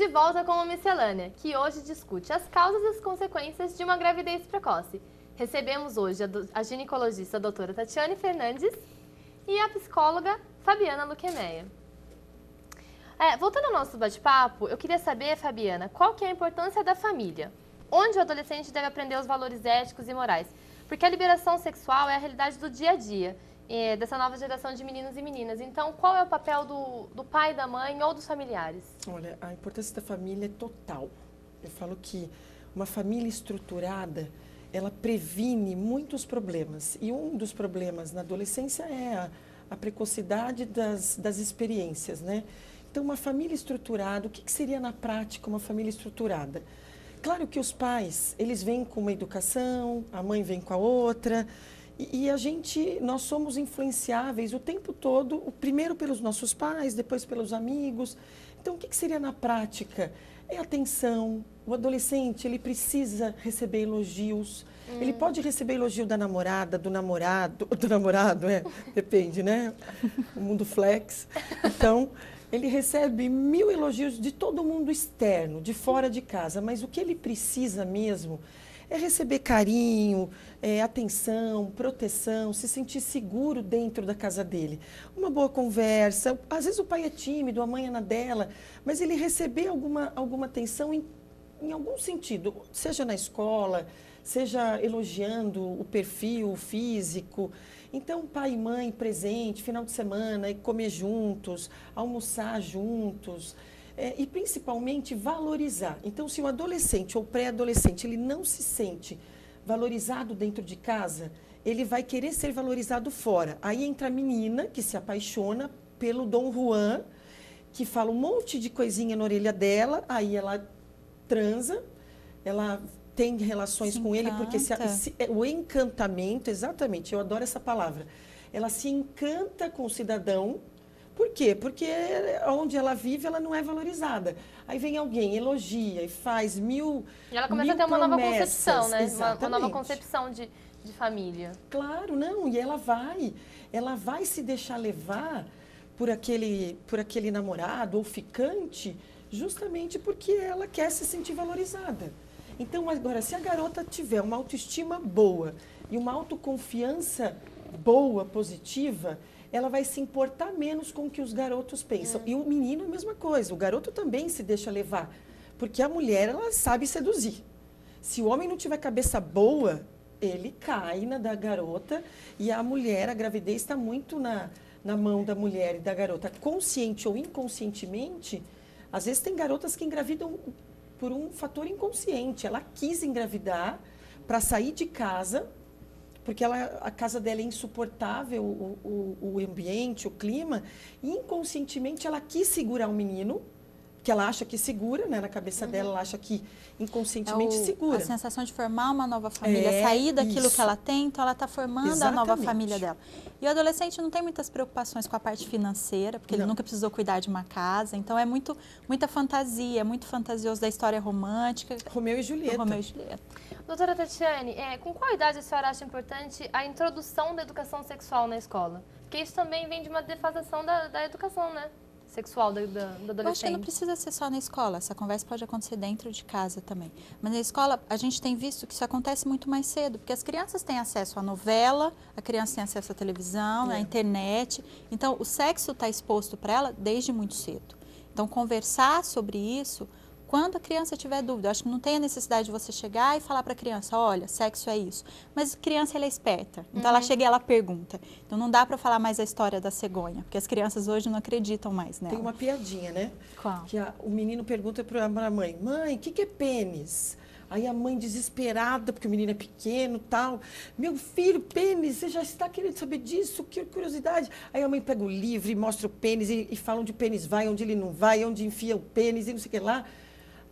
de volta com o Miscelânea, que hoje discute as causas e as consequências de uma gravidez precoce. Recebemos hoje a ginecologista a doutora Tatiane Fernandes e a psicóloga Fabiana Luquemeia. Voltando ao nosso bate-papo, eu queria saber, Fabiana, qual que é a importância da família? Onde o adolescente deve aprender os valores éticos e morais? Porque a liberação sexual é a realidade do dia a dia, dessa nova geração de meninos e meninas. Então, qual é o papel do pai, da mãe ou dos familiares? Olha, a importância da família é total. Eu falo que uma família estruturada, ela previne muitos problemas. E um dos problemas na adolescência é a precocidade das experiências, né? Então, uma família estruturada, o que seria na prática uma família estruturada? Claro que os pais, eles vêm com uma educação, a mãe vem com a outra, e nós somos influenciáveis o tempo todo, primeiro pelos nossos pais, depois pelos amigos. Então, o que seria na prática? É atenção. O adolescente, ele precisa receber elogios. Ele pode receber elogio da namorada, do namorado, depende, né? O mundo flex. Então, ele recebe 1000 elogios de todo mundo externo, de fora de casa, mas o que ele precisa mesmo é receber carinho, atenção, proteção, se sentir seguro dentro da casa dele. Uma boa conversa, às vezes o pai é tímido, a mãe é na dela, mas ele receber alguma atenção em algum sentido, seja na escola, seja elogiando o perfil físico. Então, pai e mãe presente, final de semana, e comer juntos, almoçar juntos. E principalmente valorizar. Então, se o adolescente ou pré-adolescente ele não se sente valorizado dentro de casa, ele vai querer ser valorizado fora. Aí entra a menina que se apaixona pelo Dom Juan, que fala um monte de coisinha na orelha dela, aí ela transa, ela tem relações com ele, porque o encantamento, exatamente, eu adoro essa palavra, ela se encanta com o cidadão. Por quê? Porque onde ela vive, ela não é valorizada. Aí vem alguém, elogia e faz 1000 E ela começa a ter uma nova concepção, né? Exatamente. Uma nova concepção de família. Claro, não. E ela vai se deixar levar por aquele namorado ou ficante, justamente porque ela quer se sentir valorizada. Então, agora, se a garota tiver uma autoestima boa e uma autoconfiança boa, positiva, ela vai se importar menos com o que os garotos pensam. E o menino, a mesma coisa. O garoto também se deixa levar. Porque a mulher, ela sabe seduzir. Se o homem não tiver cabeça boa, ele cai na da garota. E a mulher, a gravidez está muito na mão da mulher e da garota. Consciente ou inconscientemente, às vezes tem garotas que engravidam por um fator inconsciente. Ela quis engravidar para sair de casa, porque a casa dela é insuportável, o ambiente, o clima, e inconscientemente ela quis segurar o menino, que ela acha que segura, né? Na cabeça dela, ela acha que inconscientemente segura. A sensação de formar uma nova família, sair daquilo que ela tem, então ela está formando a nova família dela. E o adolescente não tem muitas preocupações com a parte financeira, porque ele nunca precisou cuidar de uma casa, então é muita fantasia, é muito fantasioso da história romântica. Romeu e Julieta. Doutora Tatiane, com qual idade a senhora acha importante a introdução da educação sexual na escola? Porque isso também vem de uma defasação da educação, né? Sexual do adolescente. Eu acho que não precisa ser só na escola, essa conversa pode acontecer dentro de casa também. Mas na escola, a gente tem visto que isso acontece muito mais cedo, porque as crianças têm acesso à novela, a criança tem acesso à televisão, à internet. Então, o sexo está exposto para ela desde muito cedo. Então, conversar sobre isso, quando a criança tiver dúvida, eu acho que não tem a necessidade de você chegar e falar para a criança, olha, sexo é isso. Mas a criança, ela é esperta, então ela chega e ela pergunta. Então não dá para falar mais a história da cegonha, porque as crianças hoje não acreditam mais nela. Tem uma piadinha, né? Qual? Que o menino pergunta para a mãe, mãe, o que é pênis? Aí a mãe desesperada, porque o menino é pequeno e tal. Meu filho, pênis, você já está querendo saber disso? Que curiosidade. Aí a mãe pega o livro e mostra o pênis e fala onde o pênis vai, onde ele não vai, onde enfia o pênis e não sei o que lá.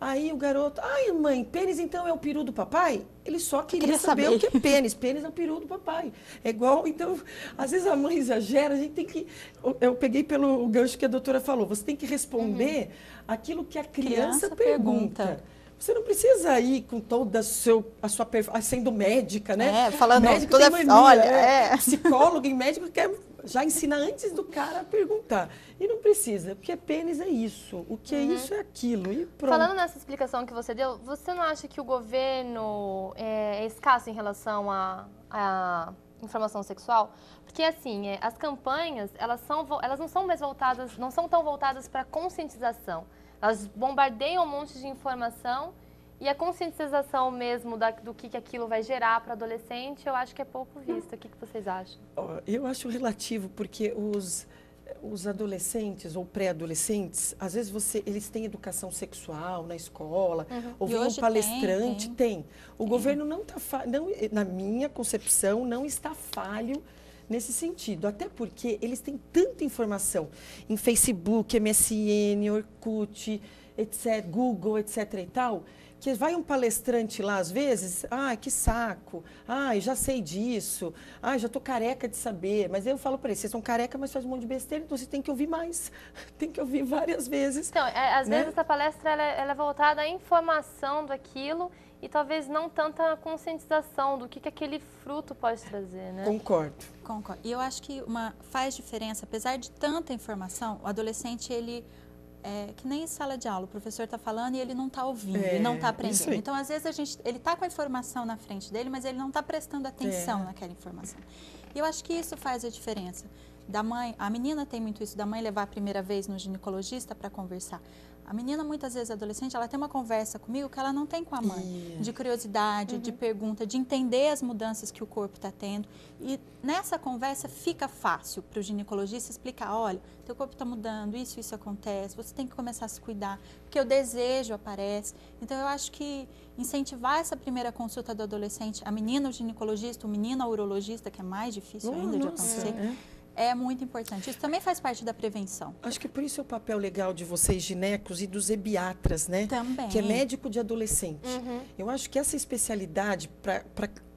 Aí o garoto, ai mãe, pênis então é o peru do papai? Ele só queria saber o que é pênis. Pênis é o peru do papai. É igual, então, às vezes a mãe exagera, a gente tem que... Eu peguei pelo gancho que a doutora falou, você tem que responder aquilo que a criança pergunta. Você não precisa ir com toda a sua sendo médica, né? Falando médico toda... tem mania, olha, psicólogo e médico quer já ensina antes do cara perguntar. E não precisa, porque pênis é isso, o que é isso é aquilo e pronto. Falando nessa explicação que você deu, você não acha que o governo é escasso em relação à informação sexual? Porque assim, as campanhas, elas não são mais voltadas, não são tão voltadas para conscientização. Elas bombardeiam um monte de informação e a conscientização mesmo do que aquilo vai gerar para adolescente, eu acho que é pouco vista. O que vocês acham? Eu acho relativo, porque os adolescentes ou pré-adolescentes, às vezes eles têm educação sexual na escola, ouvir um palestrante, tem. O governo não está, na minha concepção, não está falho nesse sentido, até porque eles têm tanta informação em Facebook, MSN, Orkut, etc, Google, etc e tal, que vai um palestrante lá, às vezes, que saco, já sei disso, já estou careca de saber, mas eu falo para eles, vocês são careca, mas faz um monte de besteira, então você tem que ouvir mais, tem que ouvir várias vezes. Então, às vezes essa palestra ela é voltada à informação daquilo e talvez não tanta conscientização do que aquele fruto pode trazer, né? Concordo. E eu acho que faz diferença, apesar de tanta informação, o adolescente, ele... que nem em sala de aula, o professor está falando e ele não está ouvindo, ele não está aprendendo. Então, às vezes, ele está com a informação na frente dele, mas ele não está prestando atenção naquela informação. E eu acho que isso faz a diferença. A menina tem muito isso, da mãe levar a primeira vez no ginecologista para conversar. A menina, muitas vezes, adolescente, ela tem uma conversa comigo que ela não tem com a mãe. De curiosidade, de pergunta, de entender as mudanças que o corpo está tendo. E nessa conversa fica fácil para o ginecologista explicar, olha, teu corpo está mudando, isso acontece, você tem que começar a se cuidar, porque o desejo aparece. Então, eu acho que incentivar essa primeira consulta do adolescente, a menina, o ginecologista, o menino, o urologista, que é mais difícil ainda de acontecer, é muito importante. Isso também faz parte da prevenção. Acho que por isso é o papel legal de vocês, ginecos, e dos ebiatras, né? Também. Que é médico de adolescente. Eu acho que essa especialidade, para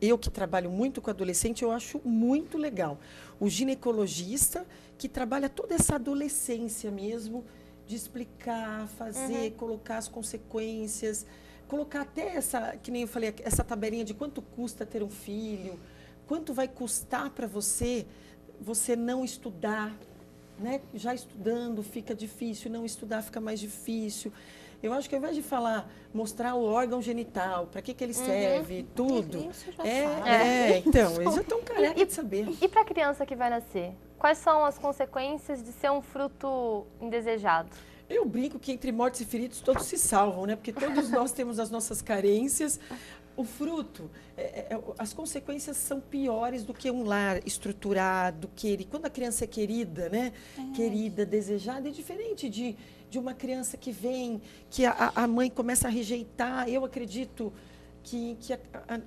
eu que trabalho muito com adolescente, eu acho muito legal. O ginecologista, que trabalha toda essa adolescência mesmo, de explicar, fazer, colocar as consequências, colocar até essa, que nem eu falei, essa tabelinha de quanto custa ter um filho, quanto vai custar para você não estudar, né? Já estudando fica difícil, não estudar fica mais difícil. Eu acho que ao invés de mostrar o órgão genital, para que ele serve, tudo. Isso já então, eles já estão careca de saber. E para a criança que vai nascer, quais são as consequências de ser um fruto indesejado? Eu brinco que entre mortos e feridos todos se salvam, né? Porque todos nós temos as nossas carências. O fruto, as consequências são piores do que um lar estruturado, quando a criança é querida, né? Querida, desejada, é diferente de uma criança que vem, que a mãe começa a rejeitar. Eu acredito que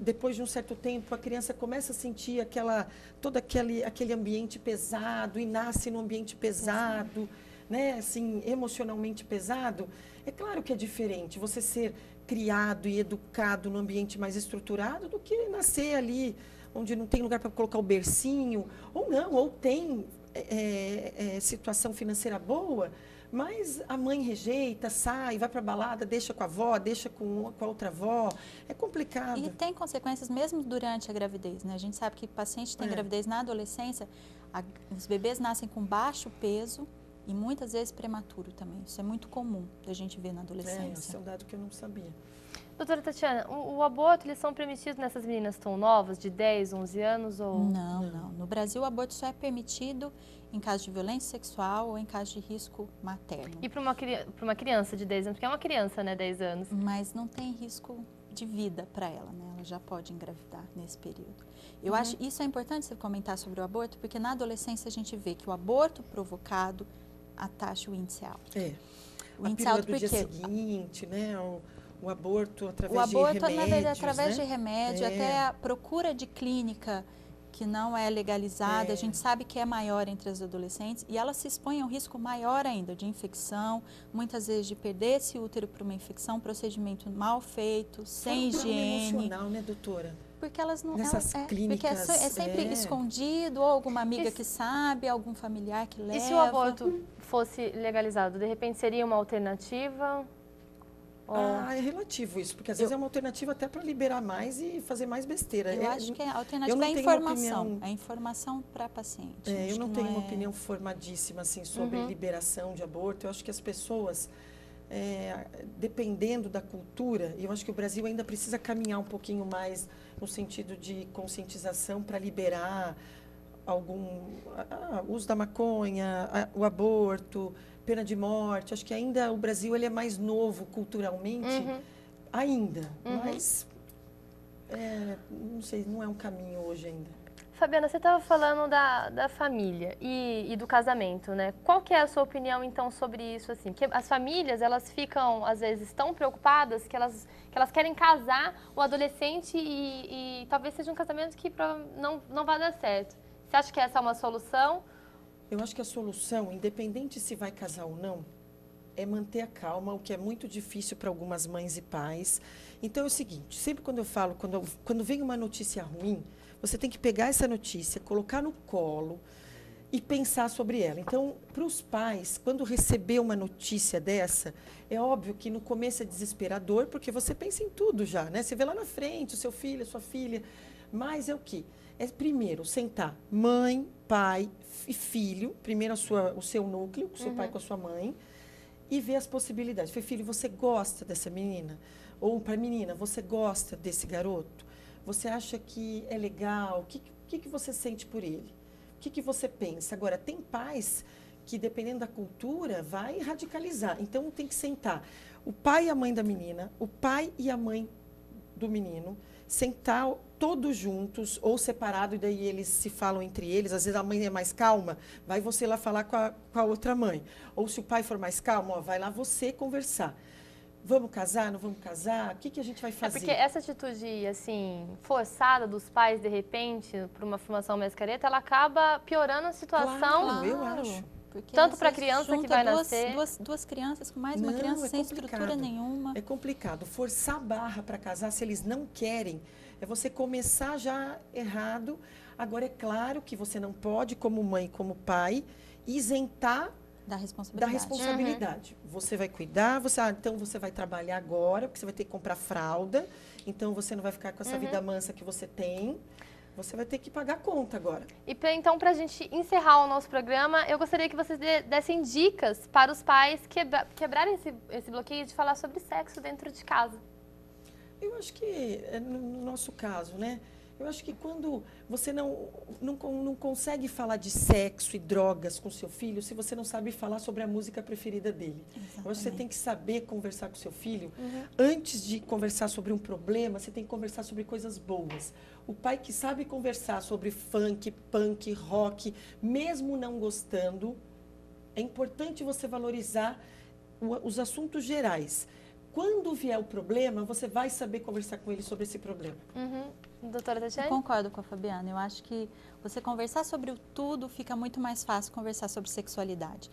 depois de um certo tempo a criança começa a sentir todo aquele ambiente pesado e nasce num ambiente pesado, né? Assim, emocionalmente pesado. É claro que é diferente você ser criado e educado num ambiente mais estruturado do que nascer ali onde não tem lugar para colocar o bercinho, ou tem situação financeira boa, mas a mãe rejeita, sai, vai para a balada, deixa com a avó, deixa com a outra avó. É complicado. E tem consequências mesmo durante a gravidez, né? A gente sabe que paciente tem gravidez na adolescência, os bebês nascem com baixo peso, e muitas vezes prematuro também. Isso é muito comum da gente ver na adolescência. Esse é um dado que eu não sabia. Doutora Tatiana, o aborto, eles são permitidos nessas meninas tão novas, de 10, 11 anos? Ou... Não. No Brasil, o aborto só é permitido em caso de violência sexual ou em caso de risco materno. E para uma criança de 10 anos? Porque é uma criança, né, 10 anos. Mas não tem risco de vida para ela, né? Ela já pode engravidar nesse período. Eu acho isso é importante você comentar sobre o aborto, porque na adolescência a gente vê que o aborto provocado, a taxa, o índice é alto. O índice alto porque... dia seguinte, né? O aborto através de remédios, na verdade, através né? de remédio, até a procura de clínica que não é legalizada, a gente sabe que é maior entre as adolescentes e elas se expõem a um risco maior ainda de infecção, muitas vezes de perder esse útero para uma infecção, procedimento mal feito, sem higiene. Emocional, né, doutora? Porque elas não... Nessas clínicas... Porque é sempre escondido, ou alguma amiga que sabe, algum familiar que leva. E se o aborto fosse legalizado, de repente seria uma alternativa? É relativo isso, porque às vezes é uma alternativa até para liberar mais e fazer mais besteira. Eu acho que a alternativa é a informação, é informação para paciente. Eu não tenho uma opinião formadíssima assim, sobre liberação de aborto. Eu acho que as pessoas, dependendo da cultura, e eu acho que o Brasil ainda precisa caminhar um pouquinho mais no sentido de conscientização para liberar o uso da maconha, o aborto, pena de morte. Acho que ainda o Brasil ele é mais novo culturalmente, ainda, mas não sei, não é um caminho hoje ainda. Fabiana, você estava falando da família e do casamento, né? Qual que é a sua opinião, então, sobre isso, assim? Que as famílias, elas ficam, às vezes, tão preocupadas que elas querem casar o adolescente e talvez seja um casamento que não vai dar certo. Você acha que essa é uma solução? Eu acho que a solução, independente se vai casar ou não, é manter a calma, o que é muito difícil para algumas mães e pais. Então é o seguinte, sempre quando eu falo, quando vem uma notícia ruim, você tem que pegar essa notícia, colocar no colo e pensar sobre ela. Então, para os pais, quando receber uma notícia dessa, é óbvio que no começo é desesperador, porque você pensa em tudo já, né? Você vê lá na frente o seu filho, a sua filha, mas é o quê? É primeiro sentar mãe, pai e filho, primeiro o seu núcleo, o seu pai com a sua mãe, e ver as possibilidades. Filho, você gosta dessa menina? Ou para a menina, você gosta desse garoto? Você acha que é legal? O que você sente por ele? O que você pensa? Agora, tem pais que, dependendo da cultura, vai radicalizar. Então, tem que sentar o pai e a mãe da menina, o pai e a mãe do menino, sentar todos juntos ou separado, e daí eles se falam entre eles. Às vezes a mãe é mais calma, vai você lá falar com a outra mãe. Ou se o pai for mais calmo, vai lá você conversar. Vamos casar, não vamos casar? O que a gente vai fazer? Porque essa atitude, assim, forçada dos pais, de repente, por uma formação mais careta, ela acaba piorando a situação. Claro, eu acho. Tanto para a criança que vai nascer. Duas crianças com mais uma criança sem estrutura nenhuma. É complicado. Forçar a barra para casar, se eles não querem, é você começar já errado. Agora, é claro que você não pode, como mãe, como pai, isentar da responsabilidade. Você vai cuidar, então você vai trabalhar agora, porque você vai ter que comprar fralda, então você não vai ficar com essa vida mansa que você tem. Você vai ter que pagar a conta agora. E então, para a gente encerrar o nosso programa, eu gostaria que vocês dessem dicas para os pais quebrarem esse bloqueio de falar sobre sexo dentro de casa. Eu acho que, no nosso caso, né? Eu acho que quando você não consegue falar de sexo e drogas com seu filho, se você não sabe falar sobre a música preferida dele. Exatamente. Eu acho que você tem que saber conversar com seu filho. Antes de conversar sobre um problema, você tem que conversar sobre coisas boas. O pai que sabe conversar sobre funk, punk, rock, mesmo não gostando, é importante você valorizar os assuntos gerais. Quando vier o problema, você vai saber conversar com ele sobre esse problema. Doutora Tatiane? Eu concordo com a Fabiana. Eu acho que você conversar sobre o tudo fica muito mais fácil conversar sobre sexualidade.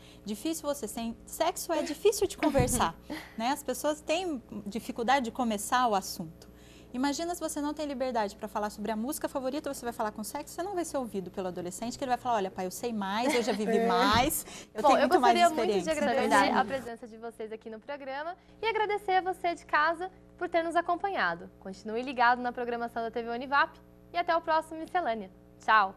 Sexo é difícil de conversar, né? As pessoas têm dificuldade de começar o assunto. Imagina se você não tem liberdade para falar sobre a música favorita, você vai falar com sexo, você não vai ser ouvido pelo adolescente, que ele vai falar, olha, pai, eu sei mais, eu já vivi mais, eu tenho muito mais experiência. Eu gostaria muito de agradecer a presença de vocês aqui no programa e agradecer a você de casa por ter nos acompanhado. Continue ligado na programação da TV Univap e até o próximo Miscelânea. Tchau!